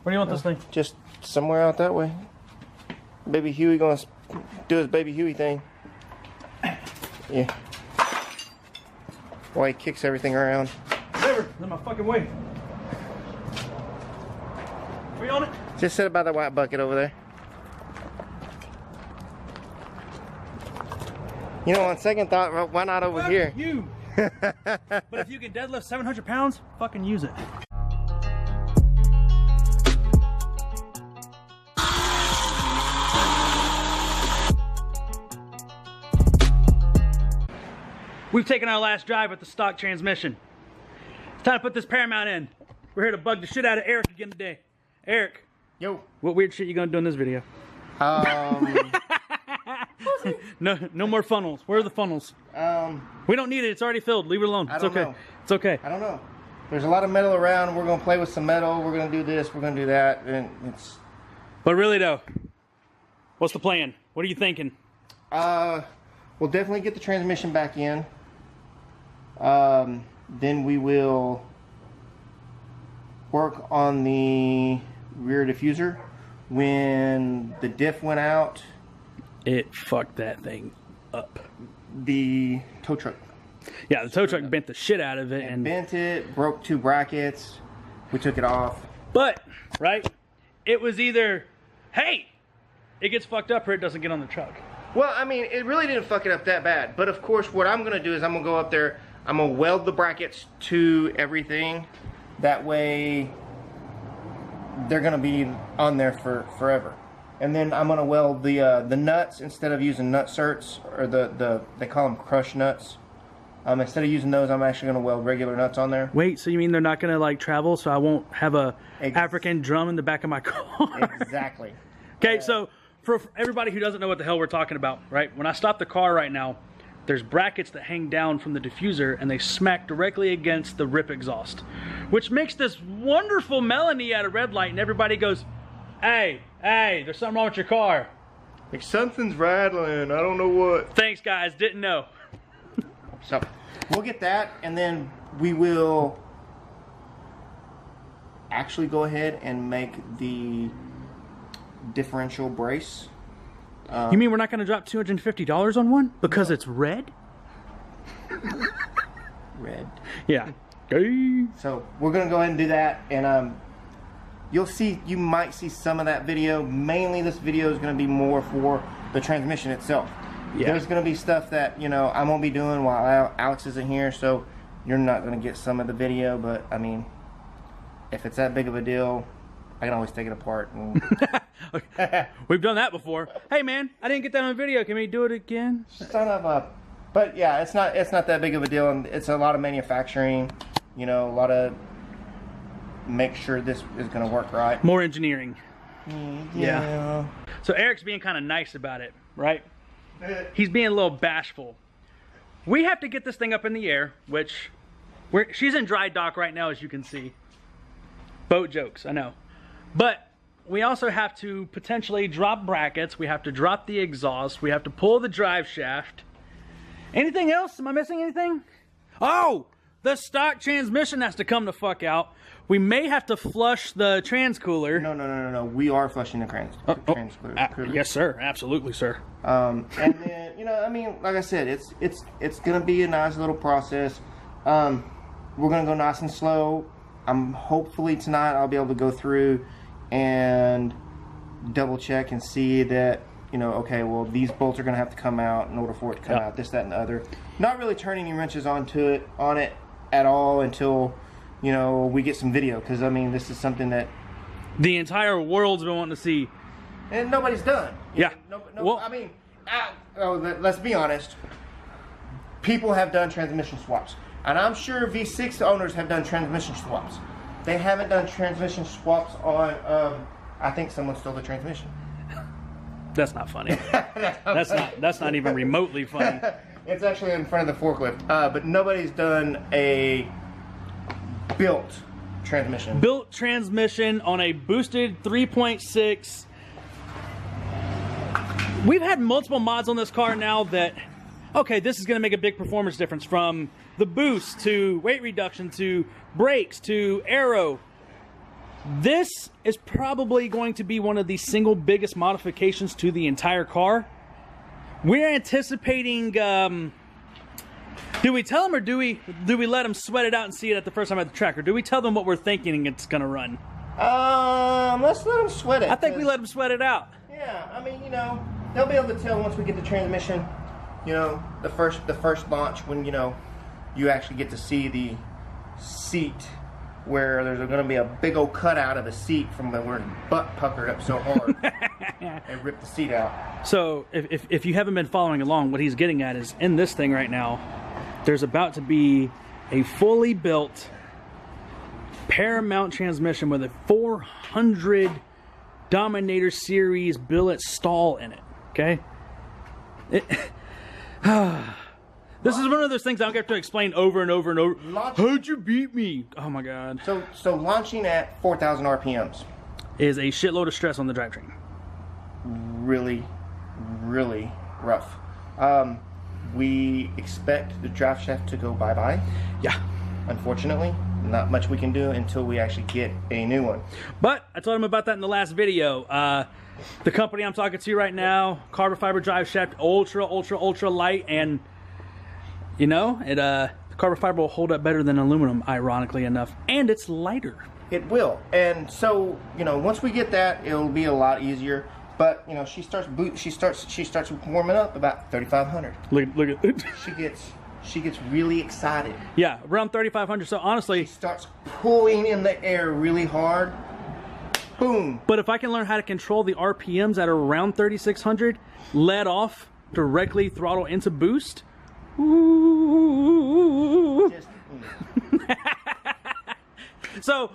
Where do you want this thing? Just somewhere out that way. Baby Huey gonna do his Baby Huey thing. Yeah. Boy, he kicks everything around. Whatever, in my fucking way. Are you on it? Just sit by the white bucket over there. You know, on second thought, why not over here? You. But if you can deadlift 700 pounds, fucking use it. We've taken our last drive with the stock transmission. It's time to put this Paramount in. We're here to bug the shit out of Eric again today. Eric. Yo. What weird shit you gonna do in this video? No more funnels. Where are the funnels? We don't need it. It's already filled. Leave it alone. It's okay. Know. It's okay. I don't know. There's a lot of metal around. We're gonna play with some metal. We're gonna do this. We're gonna do that. And it's. But really though, what's the plan? What are you thinking? We'll definitely get the transmission back in. Then we will work on the rear diffuser. When the diff went out, it fucked that thing up. The tow truck. Yeah, the tow truck bent the shit out of it. And bent it, broke 2 brackets. We took it off. But, right, it was either, hey, it gets fucked up or it doesn't get on the truck. Well, I mean, it really didn't fuck it up that bad. But of course, what I'm going to do is I'm going to go up there, I'm going to weld the brackets to everything. That way, they're going to be on there for forever. And then I'm going to weld the nuts instead of using nut certs, or they call them crushed nuts. Instead of using those, I'm actually going to weld regular nuts on there. Wait, so you mean they're not going to like travel, so I won't have a African drum in the back of my car? Exactly. Okay, so for everybody who doesn't know what the hell we're talking about, right? When I stop the car right now, there's brackets that hang down from the diffuser and they smack directly against the rip exhaust, which makes this wonderful melody at a red light, and everybody goes, hey, there's something wrong with your car. Like something's rattling, I don't know what. Thanks guys, didn't know. So we'll get that, and then we will actually go ahead and make the differential brace. You mean we're not going to drop $250 on one because it's red? Red. Yeah. Okay. So we're going to go ahead and do that, and you might see some of that video. Mainly this video is going to be more for the transmission itself. Yeah. There's going to be stuff that, you know, I'm going to be doing while Alex isn't here, so you're not going to get some of the video, but I mean, if it's that big of a deal, I can always take it apart. And we've done that before. Hey man, I didn't get that on video. Can we do it again? Son of a... But yeah, it's not that big of a deal, and it's a lot of manufacturing, you know, a lot of make sure this is going to work right. More engineering. Yeah. So Eric's being kind of nice about it, right? He's being a little bashful. We have to get this thing up in the air, which she's in dry dock right now, as you can see. Boat jokes, I know. But we also have to potentially drop brackets. We have to drop the exhaust. We have to pull the drive shaft. Anything else? Am I missing anything? Oh, the stock transmission has to come the fuck out. We may have to flush the transcooler. No. We are flushing the transcooler. Yes, sir. Absolutely, sir. And then, you know, I mean, like I said, it's gonna be a nice little process. We're gonna go nice and slow. Hopefully tonight I'll be able to go through and double check and see that, you know, okay, well, these bolts are gonna have to come out in order for it to come out. This, that, and the other. Not really turning any wrenches on it at all until, you know, we get some video, because I mean, this is something that the entire world's been wanting to see, and nobody's done. Yeah. Well, I mean, let's be honest. People have done transmission swaps, and I'm sure V6 owners have done transmission swaps. They haven't done transmission swaps on. I think someone stole the transmission. That's not funny. That's not even remotely funny. It's actually in front of the forklift. But nobody's done a built transmission. Built transmission on a boosted 3.6. We've had multiple mods on this car now that, okay, this is going to make a big performance difference, from the boost to weight reduction to brakes to aero. This is probably going to be one of the single biggest modifications to the entire car. We're anticipating, do we tell them or do we let them sweat it out and see it at the first time at the track? Or do we tell them what we're thinking it's going to run? Let's let them sweat it. I think we let them sweat it out. Yeah, I mean, you know, they'll be able to tell once we get the transmission, you know, the first launch when, you know, you actually get to see the seat where there's going to be a big old cutout of the seat from where the butt puckered up so hard and ripped the seat out. So if you haven't been following along, what he's getting at is in this thing right now, there's about to be a fully built paramount transmission with a 400 Dominator Series billet stall in it. Okay? This is one of those things I don't have to explain over and over and over. How'd you beat me? Oh my god. So launching at 4,000 RPMs is a shitload of stress on the drivetrain. Really, really rough. We expect the drive shaft to go bye-bye. Yeah. Unfortunately, not much we can do until we actually get a new one. But I told him about that in the last video. The company I'm talking to right now, carbon fiber drive shaft, ultra light, and you know, the carbon fiber will hold up better than aluminum, ironically enough, and it's lighter. It will, and so you know, once we get that, it'll be a lot easier. But you know, she starts warming up about 3,500. Look at it. She gets really excited. Yeah, around 3,500. So honestly, she starts pulling in the air really hard. Boom. But if I can learn how to control the RPMs at around 3,600, let off directly, throttle into boost. Ooh. So,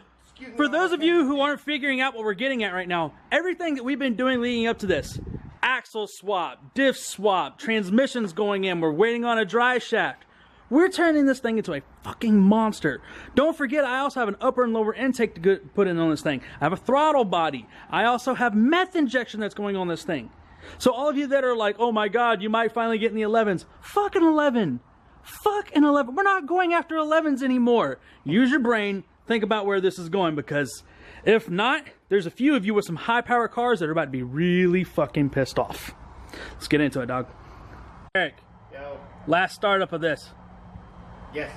for those of you who aren't figuring out what we're getting at right now, everything that we've been doing leading up to this, axle swap, diff swap, transmissions going in, we're waiting on a drive shaft. We're turning this thing into a fucking monster. Don't forget, I also have an upper and lower intake to put in on this thing. I have a throttle body. I also have meth injection that's going on this thing. So all of you that are like, oh my god, you might finally get in the 11s. Fucking 11. Fucking 11. We're not going after 11s anymore. Use your brain. Think about where this is going, because if not, there's a few of you with some high power cars that are about to be really fucking pissed off. Let's get into it, dog. Eric. Yo. Last startup of this. Yes.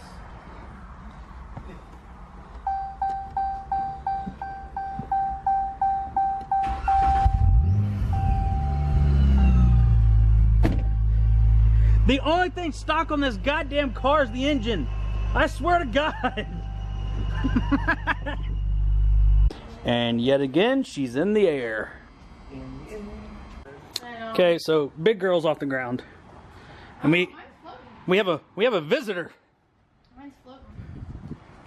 The only thing stock on this goddamn car is the engine. I swear to God. And yet again, she's in the air. Okay, so big girl's off the ground. And we have a visitor. Mine's floating.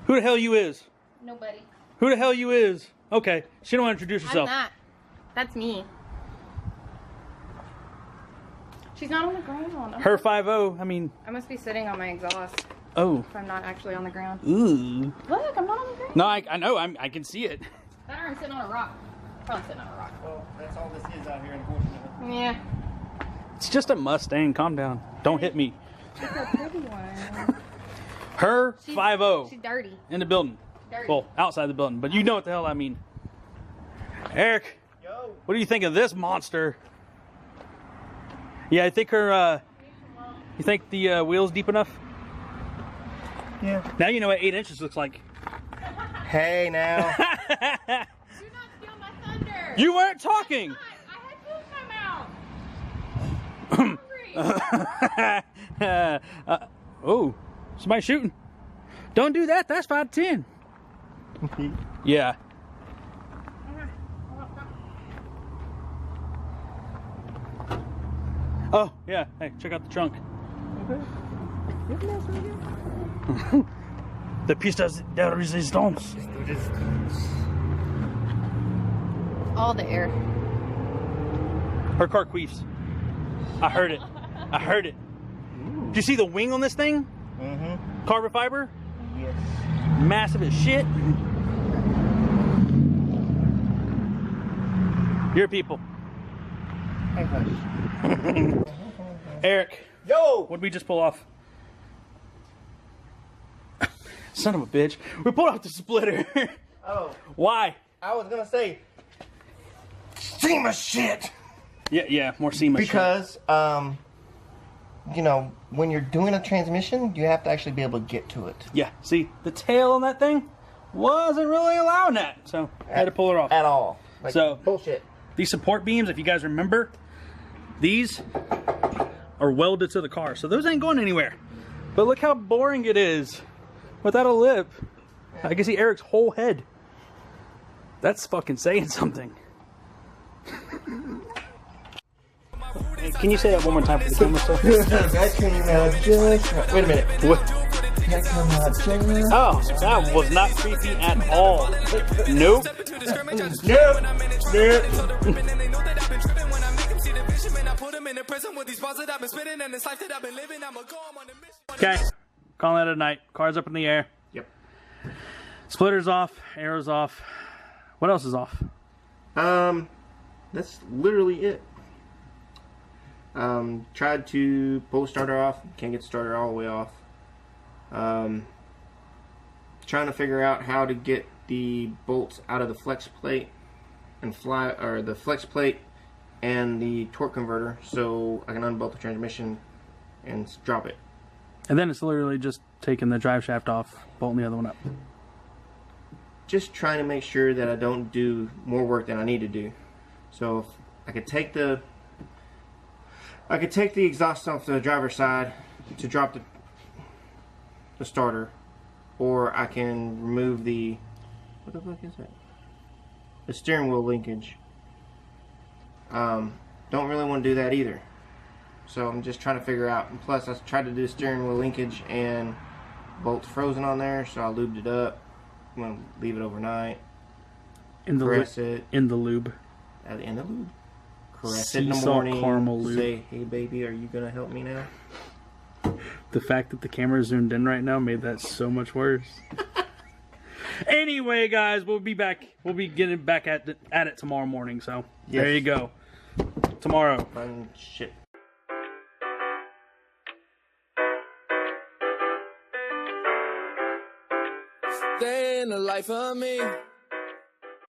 Who the hell you is? Nobody. Who the hell you is? Okay, she don't want to introduce herself. I'm not. That's me. She's not on the ground. Her 5-0, I mean... I must be sitting on my exhaust. Oh. If I'm not actually on the ground. Ooh. Look, I'm not on the ground. No, I know, I can see it. That or I'm sitting on a rock. Probably sitting on a rock. Well, that's all this is out here, unfortunately. Yeah. It's just a Mustang, calm down. Don't hit me. It's a pretty one. Her 5-0. She's dirty. In the building. Dirty. Well, outside the building, but you know what the hell I mean. Eric, Yo. what do you think of this monster? Yeah, I think her, you think the wheel's deep enough? Yeah. Now you know what 8 inches looks like. Hey, now. Do not steal my thunder. You weren't talking. I had food in my mouth. Oh, somebody shooting. Don't do that. That's 5-10. Yeah. Oh, yeah. Hey, check out the trunk. The pièce de résistance. All the air. Her car queefs. I heard it. I heard it. Did you see the wing on this thing? Mm-hmm. Carbon fiber? Yes. Massive as shit. Your people. Hey, hush. Eric. Yo! What'd we just pull off? Son of a bitch. We pulled off the splitter. Oh. Why? I was gonna say SEMA shit. Yeah, more SEMA shit. Because you know, when you're doing a transmission, you have to actually be able to get to it. Yeah, see, the tail on that thing wasn't really allowing that, so I had to pull it off. At all. Like, So, bullshit. These support beams, if you guys remember, these are welded to the car, so those ain't going anywhere. But look how boring it is without a lip. I can see Eric's whole head. That's fucking saying something. Can you say that one more time for the camera, sir? That came out just... Wait a minute. What? That came out just... Oh, that was not creepy at all. Nope. Okay, calling it a night. Car's up in the air. Yep. Splitter's off, arrow's off. What else is off? That's literally it. Tried to pull the starter off. Can't get the starter all the way off. Trying to figure out how to get the bolts out of the flex plate and the flex plate and the torque converter so I can unbolt the transmission and drop it. And then it's literally just taking the drive shaft off, bolting the other one up. Just trying to make sure that I don't do more work than I need to do. So if I could take the exhaust off the driver's side to drop the starter, or I can remove the, what the fuck is that? The steering wheel linkage. Don't really want to do that either. So I'm just trying to figure out. And plus, I tried to do steering wheel linkage and bolts frozen on there, so I lubed it up. I'm gonna leave it overnight. Caress it in the lube. At the end of the lube. Caress it in the Sea salt morning. caramel lube. Say, hey baby, are you gonna help me now? The fact that the camera zoomed in right now made that so much worse. Anyway, guys, we'll be back. We'll be getting back at it tomorrow morning. So Yes. There you go. Tomorrow. Fun shit. Day in the life of me.